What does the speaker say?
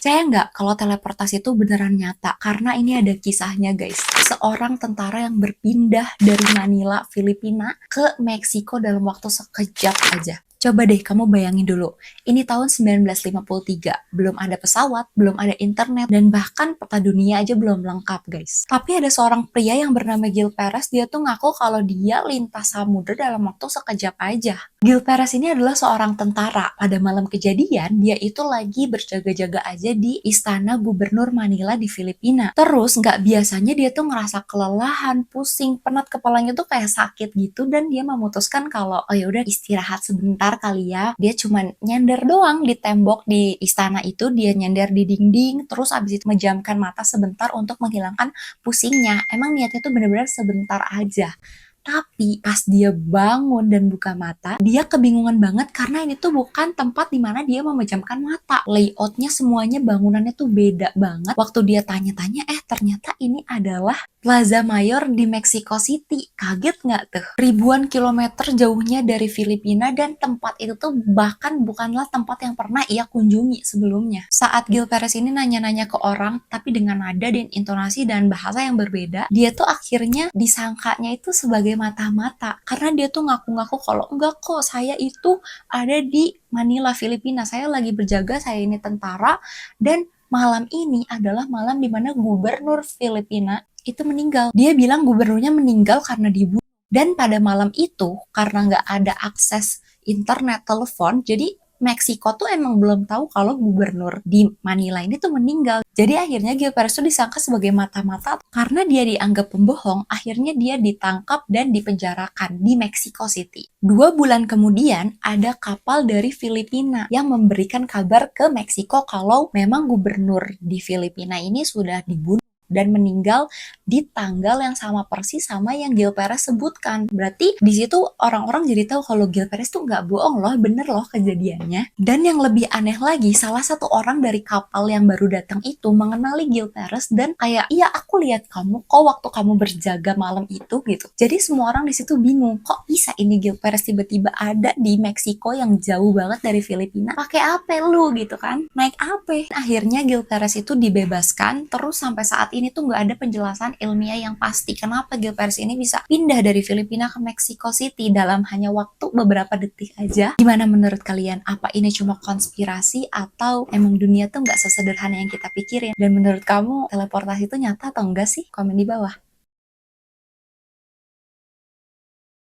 Percaya nggak kalau teleportasi itu beneran nyata? Karena ini ada kisahnya guys. Seorang tentara yang berpindah dari Manila, Filipina ke Meksiko dalam waktu sekejap aja. Coba deh kamu bayangin dulu, ini tahun 1953, belum ada pesawat, belum ada internet, dan bahkan peta dunia aja belum lengkap guys. Tapi ada seorang pria yang bernama Gil Perez, dia tuh ngaku kalau dia lintas samudera dalam waktu sekejap aja. Gil Perez ini adalah seorang tentara. Pada malam kejadian, dia itu lagi berjaga-jaga aja di istana gubernur Manila di Filipina. Terus nggak biasanya dia tuh ngerasa kelelahan, pusing, penat kepalanya tuh kayak sakit gitu, dan dia memutuskan kalau oh ya udah istirahat sebentar kali ya. Dia cuman nyender doang di tembok di istana itu, dia nyender di dinding, terus abis itu menjamkan mata sebentar untuk menghilangkan pusingnya. Emang niatnya tuh bener-bener sebentar aja. Tapi pas dia bangun dan buka mata, dia kebingungan banget karena ini tuh bukan tempat dimana dia memejamkan mata. Layoutnya semuanya bangunannya tuh beda banget. Waktu dia tanya-tanya, ternyata ini adalah Plaza Mayor di Mexico City. Kaget nggak tuh? Ribuan kilometer jauhnya dari Filipina, dan tempat itu tuh bahkan bukanlah tempat yang pernah ia kunjungi sebelumnya. Saat Gil Perez ini nanya-nanya ke orang, tapi dengan nada dan intonasi dan bahasa yang berbeda, dia tuh akhirnya disangkanya itu sebagai mata-mata. Karena dia tuh ngaku-ngaku kalau enggak kok, saya itu ada di Manila, Filipina. Saya lagi berjaga, saya ini tentara, dan malam ini adalah malam dimana gubernur Filipina itu meninggal. Dia bilang gubernurnya meninggal karena dibunuh. Dan pada malam itu, karena nggak ada akses internet, telepon, jadi Meksiko tuh emang belum tahu kalau gubernur di Manila ini tuh meninggal. Jadi akhirnya Gil Perez tuh disangka sebagai mata-mata. Karena dia dianggap pembohong, akhirnya dia ditangkap dan dipenjarakan di Mexico City. 2 bulan kemudian, ada kapal dari Filipina yang memberikan kabar ke Meksiko kalau memang gubernur di Filipina ini sudah dibunuh dan meninggal di tanggal yang sama persis sama yang Gil Perez sebutkan. Berarti di situ orang-orang jadi tahu kalau Gil Perez tuh nggak bohong loh, bener loh kejadiannya. Dan yang lebih aneh lagi, salah satu orang dari kapal yang baru datang itu mengenali Gil Perez dan kayak, iya aku lihat kamu kok waktu kamu berjaga malam itu gitu. Jadi semua orang di situ bingung, kok bisa ini Gil Perez tiba-tiba ada di Meksiko yang jauh banget dari Filipina? Pakai apa lu gitu kan? Naik apa? Akhirnya Gil Perez itu dibebaskan, terus sampai saat ini tuh nggak ada penjelasan ilmiah yang pasti kenapa Gil Perez ini bisa pindah dari Filipina ke Mexico City dalam hanya waktu beberapa detik aja. Gimana menurut kalian? Apa ini cuma konspirasi atau emang dunia tuh nggak sesederhana yang kita pikirin? Dan menurut kamu teleportasi itu nyata atau enggak sih? Komen di bawah.